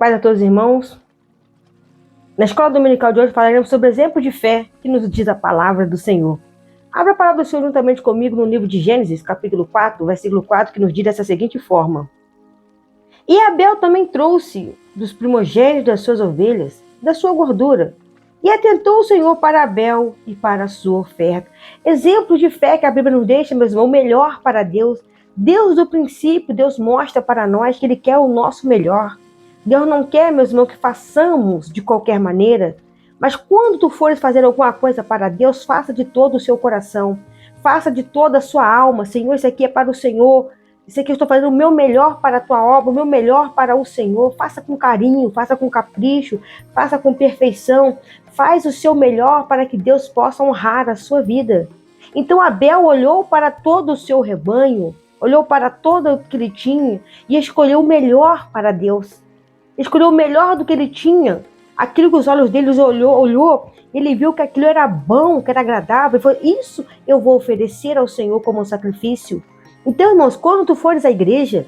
Paz a todos os irmãos. Na escola dominical de hoje falaremos sobre o exemplo de fé que nos diz a palavra do Senhor. Abra a palavra do Senhor juntamente comigo no livro de Gênesis, capítulo 4, versículo 4, que nos diz dessa seguinte forma. E Abel também trouxe dos primogênitos das suas ovelhas, da sua gordura, e atentou o Senhor para Abel e para a sua oferta. Exemplo de fé que a Bíblia nos deixa, meus irmãos, o melhor para Deus. Deus do princípio, Deus mostra para nós que Ele quer o nosso melhor. Deus não quer, meus irmãos, que façamos de qualquer maneira, mas quando tu fores fazer alguma coisa para Deus, faça de todo o seu coração, faça de toda a sua alma. Senhor, isso aqui é para o Senhor, isso aqui eu estou fazendo o meu melhor para a tua obra, o meu melhor para o Senhor. Faça com carinho, faça com capricho, faça com perfeição, faz o seu melhor para que Deus possa honrar a sua vida. Então Abel olhou para todo o seu rebanho, olhou para todo o que ele tinha e escolheu o melhor para Deus. Escolheu o melhor do que ele tinha, aquilo que os olhos dele olhou, ele viu que aquilo era bom, que era agradável, e falou, isso eu vou oferecer ao Senhor como um sacrifício. Então, irmãos, quando tu fores à igreja,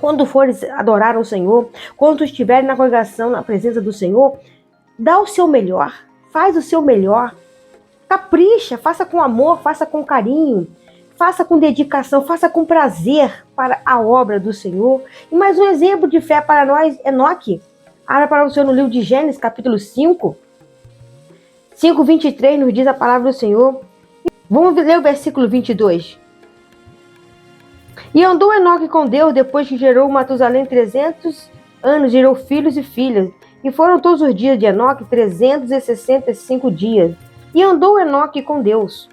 quando tu fores adorar ao Senhor, quando tu estiver na congregação, na presença do Senhor, dá o seu melhor, faz o seu melhor, capricha, faça com amor, faça com carinho, faça com dedicação, faça com prazer para a obra do Senhor. E mais um exemplo de fé para nós, Enoque. Abra para o Senhor no livro de Gênesis, capítulo 5. 5:23 nos diz a palavra do Senhor. Vamos ler o versículo 22. E andou Enoque com Deus depois que gerou Matusalém 300 anos, gerou filhos e filhas. E foram todos os dias de Enoque 365 dias. E andou Enoque com Deus.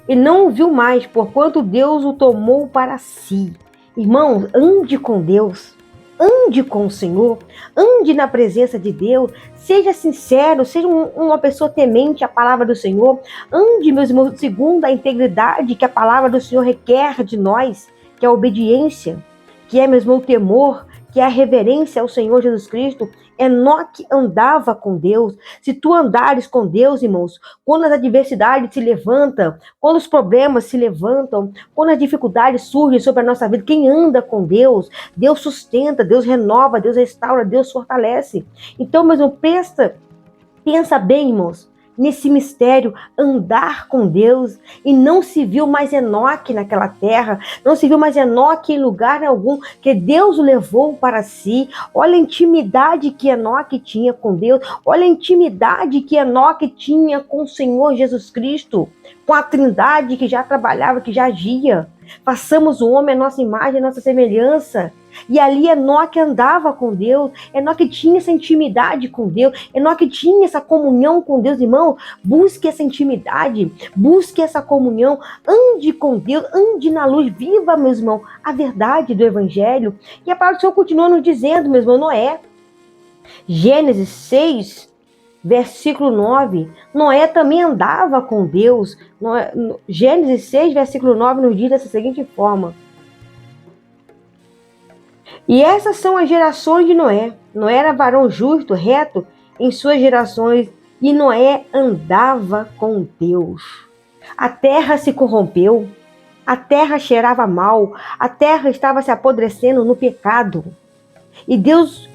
E não o viu mais, porquanto Deus o tomou para si. Irmãos, ande com Deus, ande com o Senhor, ande na presença de Deus, seja sincero, seja uma pessoa temente à palavra do Senhor, ande, meus irmãos, segundo a integridade que a palavra do Senhor requer de nós, que é a obediência, que é, meus irmãos, o temor, que é a reverência ao Senhor Jesus Cristo. Enoque andava com Deus. Se tu andares com Deus, irmãos, quando as adversidades se levantam, quando os problemas se levantam, quando as dificuldades surgem sobre a nossa vida, quem anda com Deus, Deus sustenta, Deus renova, Deus restaura, Deus fortalece. Então, meus irmãos, pensa bem, irmãos, nesse mistério, andar com Deus, e não se viu mais Enoque naquela terra, não se viu mais Enoque em lugar algum, que Deus o levou para si. Olha a intimidade que Enoque tinha com Deus, olha a intimidade que Enoque tinha com o Senhor Jesus Cristo, com a Trindade que já trabalhava, que já agia. Façamos o homem a nossa imagem, a nossa semelhança. E ali Enoque andava com Deus, Enoque tinha essa intimidade com Deus, Enoque tinha essa comunhão com Deus. Irmão, busque essa intimidade, busque essa comunhão, ande com Deus, ande na luz, viva, meu irmão, a verdade do Evangelho. E a palavra do Senhor continua nos dizendo, meu irmão, Noé, Gênesis 6, versículo 9, Noé também andava com Deus. Gênesis 6, versículo 9 nos diz dessa seguinte forma. E essas são as gerações de Noé. Noé era varão justo, reto em suas gerações, e Noé andava com Deus. A terra se corrompeu, a terra cheirava mal, a terra estava se apodrecendo no pecado. E Deus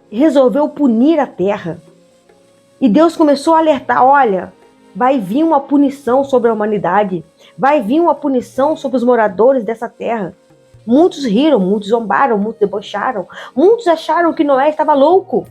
resolveu punir a terra. E Deus começou a alertar, olha, vai vir uma punição sobre a humanidade, vai vir uma punição sobre os moradores dessa terra. Muitos riram, muitos zombaram, muitos debocharam, muitos acharam que Noé estava louco.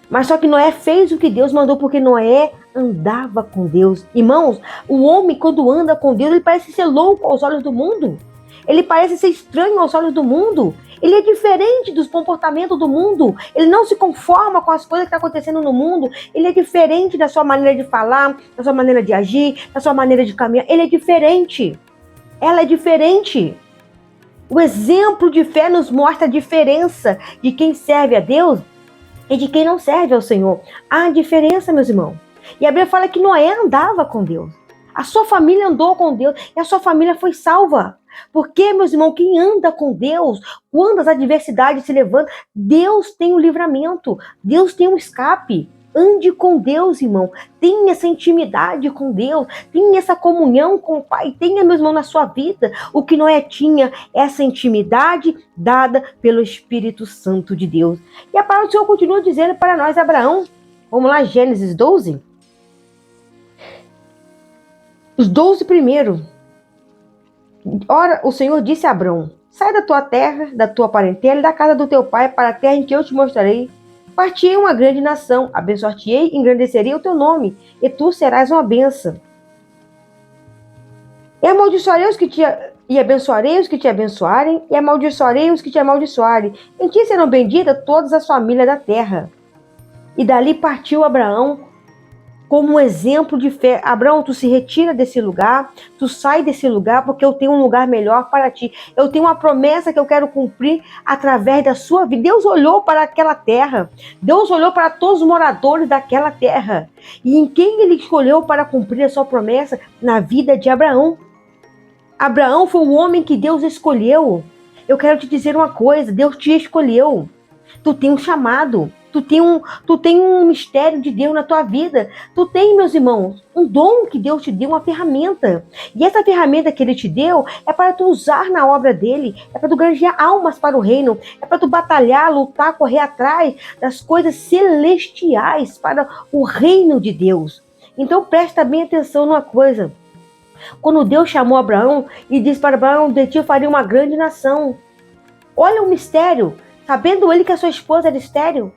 Mas só que Noé fez o que Deus mandou, porque Noé andava com Deus. Irmãos, o homem quando anda com Deus, ele parece ser louco aos olhos do mundo. Ele parece ser estranho aos olhos do mundo. Ele é diferente dos comportamentos do mundo. Ele não se conforma com as coisas que estão acontecendo no mundo. Ele é diferente da sua maneira de falar, da sua maneira de agir, da sua maneira de caminhar. Ele é diferente. Ela é diferente. O exemplo de fé nos mostra a diferença de quem serve a Deus e de quem não serve ao Senhor. Há diferença, meus irmãos. E a Bíblia fala que Noé andava com Deus. A sua família andou com Deus e a sua família foi salva. Porque, meus irmãos, quem anda com Deus, quando as adversidades se levantam, Deus tem um livramento, Deus tem um escape. Ande com Deus, irmão. Tenha essa intimidade com Deus. Tenha essa comunhão com o Pai. Tenha, meu irmão, na sua vida. O que Noé tinha, essa intimidade dada pelo Espírito Santo de Deus. E a palavra do Senhor continua dizendo para nós, Abraão. Vamos lá, Gênesis 12. Os 12 primeiros. Ora, o Senhor disse a Abraão: sai da tua terra, da tua parentela e da casa do teu pai para a terra em que eu te mostrarei. Partirei uma grande nação, abençoar-te-ei e engrandecerei o teu nome, e tu serás uma bênção. E abençoarei os que te abençoarem, e amaldiçoarei os que te amaldiçoarem. Em ti serão benditas todas as famílias da terra. E dali partiu Abraão como um exemplo de fé. Abraão, tu se retira desse lugar, tu sai desse lugar, porque eu tenho um lugar melhor para ti. Eu tenho uma promessa que eu quero cumprir através da sua vida. Deus olhou para aquela terra. Deus olhou para todos os moradores daquela terra. E em quem ele escolheu para cumprir a sua promessa? Na vida de Abraão. Abraão foi o homem que Deus escolheu. Eu quero te dizer uma coisa, Deus te escolheu. Tu tem um chamado. Tu tem um mistério de Deus na tua vida. Tu tem, meus irmãos, um dom que Deus te deu, uma ferramenta. E essa ferramenta que Ele te deu é para tu usar na obra dEle. É para tu ganhar almas para o reino. É para tu batalhar, lutar, correr atrás das coisas celestiais para o reino de Deus. Então presta bem atenção numa coisa. Quando Deus chamou Abraão e disse para Abraão: de ti eu faria uma grande nação. Olha o mistério. Sabendo ele que a sua esposa era estéril.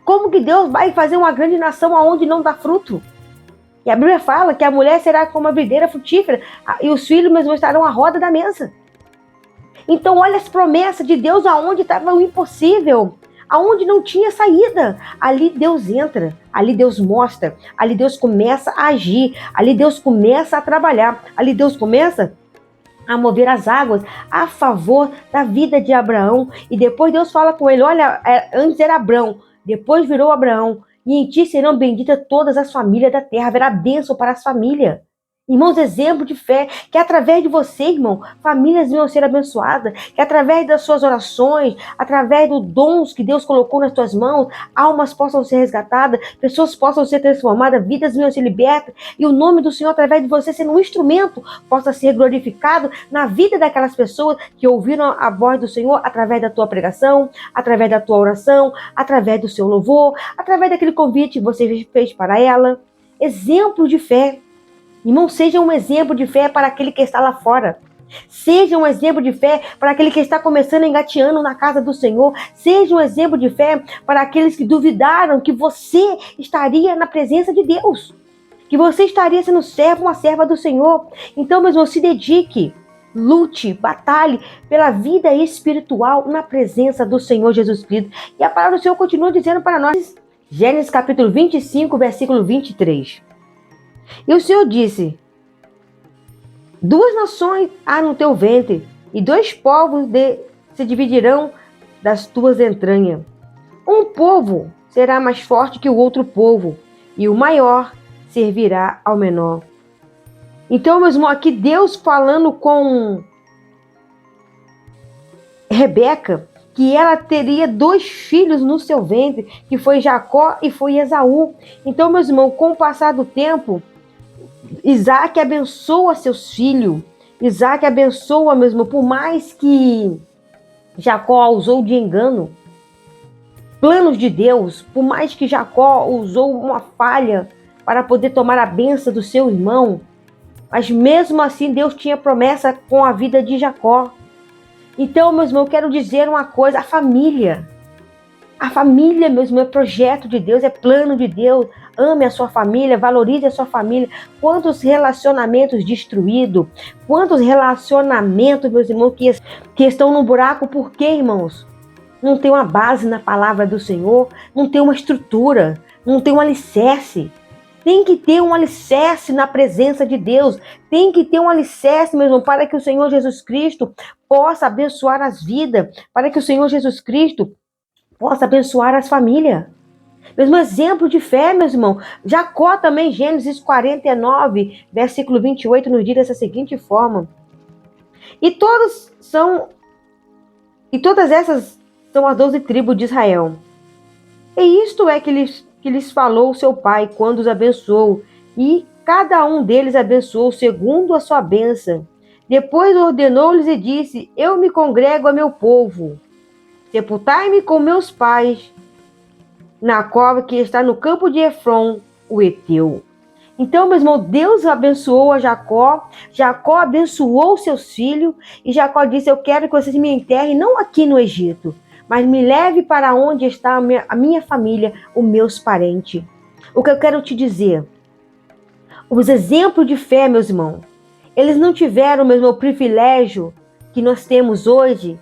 Como que Deus vai fazer uma grande nação aonde não dá fruto? E a Bíblia fala que a mulher será como a videira frutífera e os filhos mesmo estarão à roda da mesa. Então olha as promessas de Deus aonde estava o impossível, aonde não tinha saída. Ali Deus entra, ali Deus mostra, ali Deus começa a agir, ali Deus começa a trabalhar, ali Deus começa a mover as águas a favor da vida de Abraão. E depois Deus fala com ele: olha, antes era Abrão, depois virou Abraão, e em ti serão benditas todas as famílias da terra. Haverá bênção para as famílias. Irmãos, exemplo de fé, que através de você, irmão, famílias vão ser abençoadas, que através das suas orações, através dos dons que Deus colocou nas tuas mãos, almas possam ser resgatadas, pessoas possam ser transformadas, vidas venham ser libertas, e o nome do Senhor, através de você, sendo um instrumento, possa ser glorificado na vida daquelas pessoas que ouviram a voz do Senhor através da tua pregação, através da tua oração, através do seu louvor, através daquele convite que você fez para ela. Exemplo de fé. Irmão, seja um exemplo de fé para aquele que está lá fora. Seja um exemplo de fé para aquele que está começando engateando na casa do Senhor. Seja um exemplo de fé para aqueles que duvidaram que você estaria na presença de Deus. Que você estaria sendo servo, uma serva do Senhor. Então, meu irmão, se dedique, lute, batalhe pela vida espiritual na presença do Senhor Jesus Cristo. E a palavra do Senhor continua dizendo para nós, Gênesis capítulo 25, versículo 23. E o Senhor disse: 2 nações há no teu ventre, e 2 povos se dividirão das tuas entranhas. Um povo será mais forte que o outro povo, e o maior servirá ao menor. Então, meus irmãos, aqui Deus falando com Rebeca, que ela teria 2 filhos no seu ventre, que foi Jacó e foi Esaú. Então, meus irmãos, com o passar do tempo, Isaac abençoa seus filhos. Isaac abençoa mesmo, por mais que Jacó usou de engano, planos de Deus, por mais que Jacó usou uma falha para poder tomar a bênção do seu irmão, mas mesmo assim Deus tinha promessa com a vida de Jacó. Então, meus irmãos, eu quero dizer uma coisa: a família, meus irmãos, é projeto de Deus, é plano de Deus. Ame a sua família, valorize a sua família. Quantos relacionamentos destruídos, quantos relacionamentos, meus irmãos, que estão no buraco. Por quê, irmãos? Não tem uma base na palavra do Senhor, não tem uma estrutura, não tem um alicerce. Tem que ter um alicerce na presença de Deus. Tem que ter um alicerce, meu irmão, para que o Senhor Jesus Cristo possa abençoar as vidas, para que o Senhor Jesus Cristo possa abençoar as famílias. Mesmo exemplo de fé, meus irmãos. Jacó também, Gênesis 49, versículo 28, nos diz dessa seguinte forma: E todas essas são as 12 tribos de Israel. E isto é que que lhes falou seu pai quando os abençoou, e cada um deles abençoou segundo a sua bênção. Depois ordenou-lhes e disse: Eu me congrego a meu povo. Sepultai-me com meus pais na cova que está no campo de Efron, o Heteu. Então, meu irmão, Deus abençoou a Jacó, Jacó abençoou seus filhos, e Jacó disse: Eu quero que vocês me enterrem não aqui no Egito, mas me leve para onde está a minha família, os meus parentes. O que eu quero te dizer, os exemplos de fé, meus irmãos, eles não tiveram o mesmo privilégio que nós temos hoje,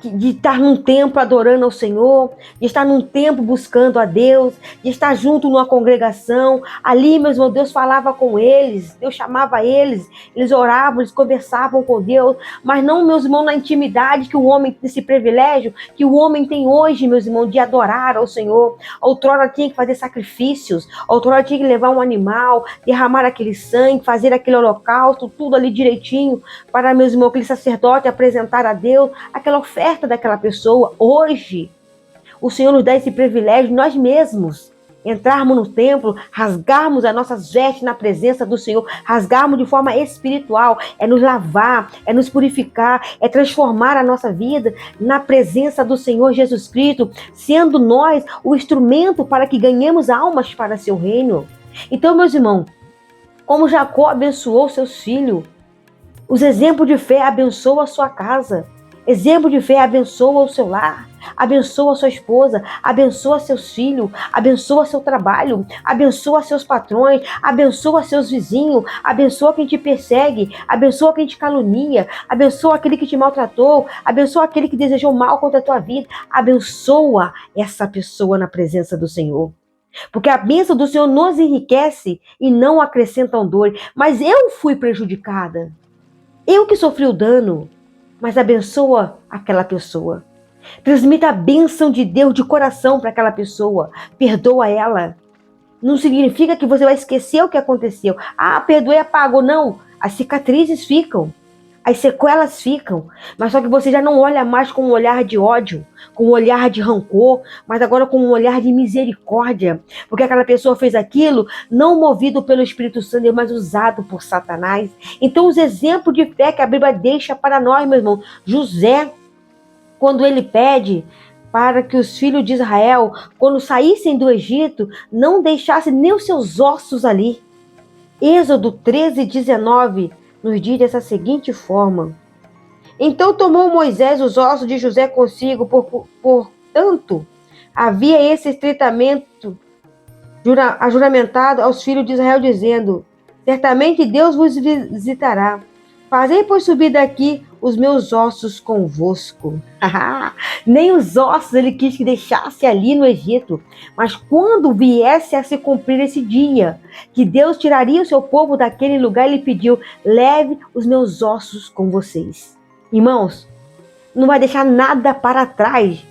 de estar num templo adorando ao Senhor, de estar num templo buscando a Deus, de estar junto numa congregação. Ali, meu irmão, Deus falava com eles, Deus chamava eles, eles oravam, eles conversavam com Deus, mas não, meus irmãos, na intimidade que o homem tem, esse privilégio que o homem tem hoje, meus irmãos, de adorar ao Senhor. Outrora tinha que fazer sacrifícios, outrora tinha que levar um animal, derramar aquele sangue, fazer aquele holocausto, tudo ali direitinho, para, meus irmãos, aquele sacerdote apresentar a Deus aquela oferta daquela pessoa. Hoje, o Senhor nos dá esse privilégio, nós mesmos entrarmos no templo, rasgarmos as nossas vestes na presença do Senhor, rasgarmos de forma espiritual, é nos lavar, é nos purificar, é transformar a nossa vida na presença do Senhor Jesus Cristo, sendo nós o instrumento para que ganhemos almas para seu reino. Então, meus irmãos, como Jacó abençoou seus filhos, os exemplos de fé abençoam a sua casa. Exemplo de fé abençoa o seu lar, abençoa a sua esposa, abençoa seus filhos, abençoa seu trabalho, abençoa seus patrões, abençoa seus vizinhos, abençoa quem te persegue, abençoa quem te calunia, abençoa aquele que te maltratou, abençoa aquele que desejou mal contra a tua vida, abençoa essa pessoa na presença do Senhor. Porque a bênção do Senhor nos enriquece e não acrescentam dor. Mas eu fui prejudicada, eu que sofri o dano. Mas abençoa aquela pessoa. Transmita a bênção de Deus de coração para aquela pessoa. Perdoa ela. Não significa que você vai esquecer o que aconteceu. Ah, perdoei, apagou. Não. As cicatrizes ficam. As sequelas ficam. Mas só que você já não olha mais com um olhar de ódio, com um olhar de rancor, mas agora com um olhar de misericórdia. Porque aquela pessoa fez aquilo não movido pelo Espírito Santo, mas usado por Satanás. Então, os exemplos de fé que a Bíblia deixa para nós, meu irmão. José, quando ele pede para que os filhos de Israel, quando saíssem do Egito, não deixassem nem os seus ossos ali. Êxodo 13:19 nos diz dessa seguinte forma: Então tomou Moisés os ossos de José consigo, portanto, havia esse estreitamento juramentado aos filhos de Israel, dizendo: Certamente Deus vos visitará. Fazei, pois, subir daqui os meus ossos convosco. Nem os ossos ele quis que deixasse ali no Egito. Mas quando viesse a se cumprir esse dia, que Deus tiraria o seu povo daquele lugar, ele pediu: leve os meus ossos com vocês. Irmãos, não vai deixar nada para trás.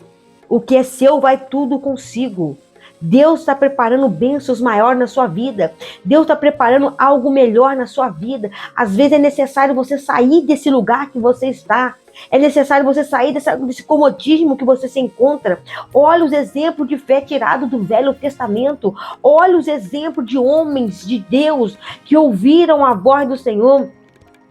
O que é seu vai tudo consigo. Deus está preparando bênçãos maiores na sua vida. Deus está preparando algo melhor na sua vida. Às vezes é necessário você sair desse lugar que você está. É necessário você sair desse comodismo que você se encontra. Olha os exemplos de fé tirados do Velho Testamento. Olha os exemplos de homens de Deus que ouviram a voz do Senhor,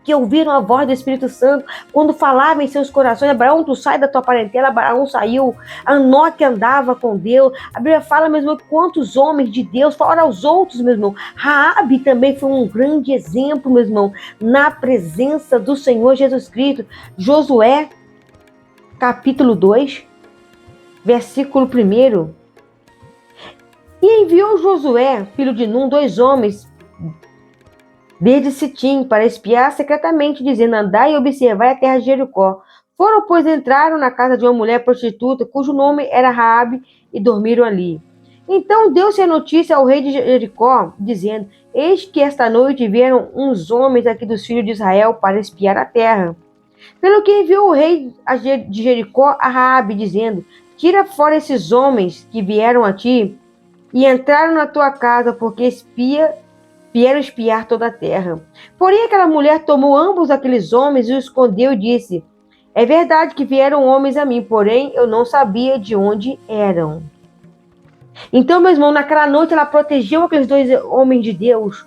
que ouviram a voz do Espírito Santo, quando falava em seus corações: Abraão, tu sai da tua parentela. Abraão saiu. Enoque andava com Deus. A Bíblia fala, meu irmão, quantos homens de Deus, fora os outros, meu irmão. Raabe também foi um grande exemplo, meu irmão, na presença do Senhor Jesus Cristo. Josué, capítulo 2, versículo 1. E enviou Josué, filho de Num, 2 homens desde Sitim, para espiar secretamente, dizendo: andai e observai a terra de Jericó. Foram, pois, entraram na casa de uma mulher prostituta, cujo nome era Raabe, e dormiram ali. Então deu-se a notícia ao rei de Jericó, dizendo: eis que esta noite vieram uns homens aqui dos filhos de Israel para espiar a terra. Pelo que enviou o rei de Jericó a Raabe, dizendo: tira fora esses homens que vieram a ti e entraram na tua casa, porque vieram espiar toda a terra. Porém, aquela mulher tomou ambos aqueles homens e os escondeu e disse: é verdade que vieram homens a mim, porém eu não sabia de onde eram. Então, meu irmão, naquela noite ela protegeu aqueles 2 homens de Deus.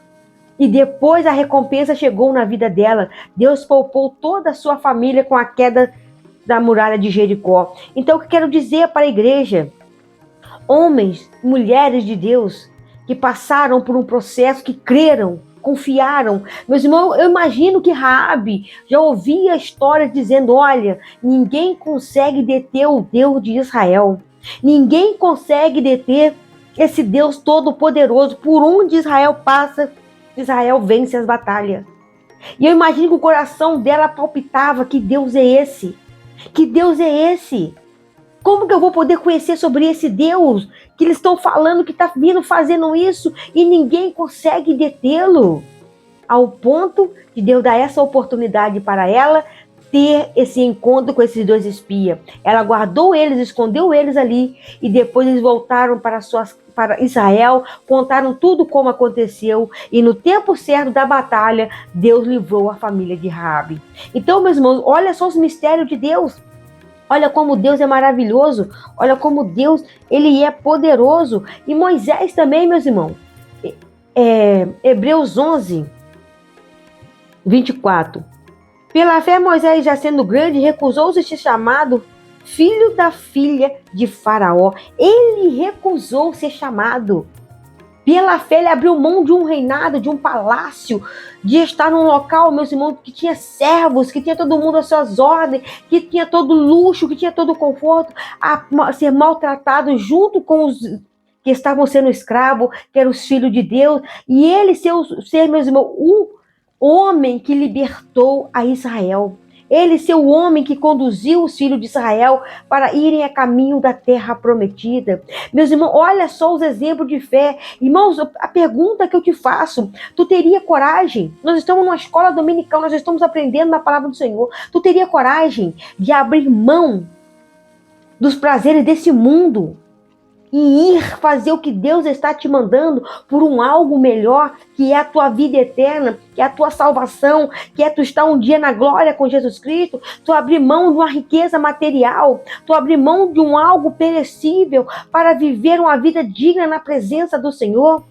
E depois a recompensa chegou na vida dela. Deus poupou toda a sua família com a queda da muralha de Jericó. Então, o que eu quero dizer para a igreja? Homens, mulheres de Deus, que passaram por um processo, que creram, confiaram. Meus irmãos, eu imagino que Raabe já ouvia a história dizendo: olha, ninguém consegue deter o Deus de Israel. Ninguém consegue deter esse Deus todo-poderoso. Por onde Israel passa, Israel vence as batalhas. E eu imagino que o coração dela palpitava: que Deus é esse? Que Deus é esse? Como que eu vou poder conhecer sobre esse Deus que eles estão falando que está vindo fazendo isso e ninguém consegue detê-lo? Ao ponto de Deus dar essa oportunidade para ela ter esse encontro com esses 2 espias. Ela guardou eles, escondeu eles ali e depois eles voltaram para Israel, contaram tudo como aconteceu e no tempo certo da batalha, Deus livrou a família de Raabe. Então, meus irmãos, olha só os mistérios de Deus. Olha como Deus é maravilhoso. Olha como Deus, ele é poderoso. E Moisés também, meus irmãos. Hebreus 11, 24. Pela fé, Moisés, já sendo grande, recusou-se ser chamado filho da filha de Faraó. Ele recusou ser chamado. Pela fé, ele abriu mão de um reinado, de um palácio, de estar num local, meus irmãos, que tinha servos, que tinha todo mundo às suas ordens, que tinha todo luxo, que tinha todo conforto, a ser maltratado junto com os que estavam sendo escravos, que eram os filhos de Deus. E ele ser, meus irmãos, o homem que libertou a Israel. Ele ser o homem que conduziu os filhos de Israel para irem a caminho da terra prometida. Meus irmãos, olha só os exemplos de fé. Irmãos, a pergunta que eu te faço: tu teria coragem? Nós estamos numa escola dominical, nós estamos aprendendo na palavra do Senhor. Tu teria coragem de abrir mão dos prazeres desse mundo e ir fazer o que Deus está te mandando por um algo melhor, que é a tua vida eterna, que é a tua salvação, que é tu estar um dia na glória com Jesus Cristo? Tu abrir mão de uma riqueza material, tu abrir mão de um algo perecível para viver uma vida digna na presença do Senhor,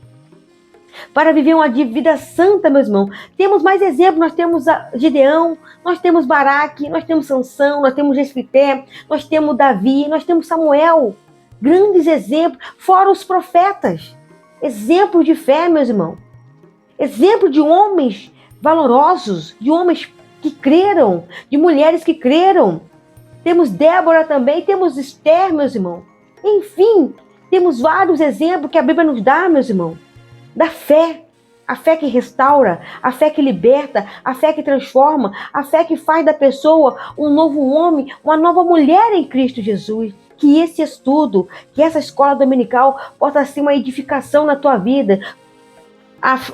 para viver uma vida santa, meu irmão. Temos mais exemplos, nós temos Gideão, nós temos Baraque, nós temos Sansão, nós temos Jefité, nós temos Davi, nós temos Samuel. Grandes exemplos, fora os profetas. Exemplos de fé, meus irmãos. Exemplo de homens valorosos, de homens que creram, de mulheres que creram. Temos Débora também, temos Esther, meus irmãos. Enfim, temos vários exemplos que a Bíblia nos dá, meus irmãos, da fé. A fé que restaura, a fé que liberta, a fé que transforma, a fé que faz da pessoa um novo homem, uma nova mulher em Cristo Jesus. Que esse estudo, que essa escola dominical possa ser uma edificação na tua vida.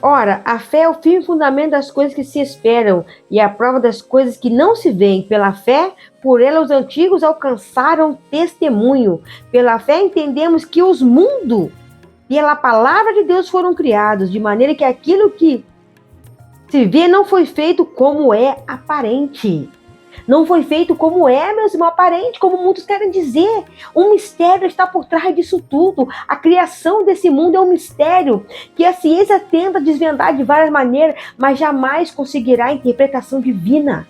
Ora, a fé é o firme fundamento das coisas que se esperam e a prova das coisas que não se veem. Pela fé, por ela os antigos alcançaram testemunho. Pela fé entendemos que os mundos, pela palavra de Deus, foram criados, de maneira que aquilo que se vê não foi feito como é aparente. Não foi feito como é, meus irmãos, aparente, como muitos querem dizer. Um mistério está por trás disso tudo. A criação desse mundo é um mistério que a ciência tenta desvendar de várias maneiras, mas jamais conseguirá a interpretação divina.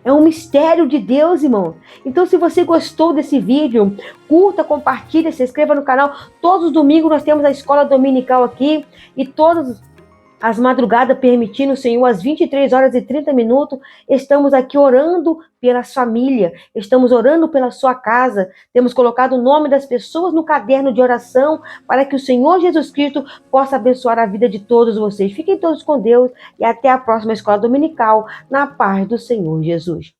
É um mistério de Deus, irmão. Então, se você gostou desse vídeo, curta, compartilha, se inscreva no canal. Todos os domingos nós temos a escola dominical aqui e todas as madrugadas, permitindo o Senhor, às 23h30, estamos aqui orando pelas famílias, estamos orando pela sua casa, temos colocado o nome das pessoas no caderno de oração, para que o Senhor Jesus Cristo possa abençoar a vida de todos vocês. Fiquem todos com Deus e até a próxima escola dominical, na paz do Senhor Jesus.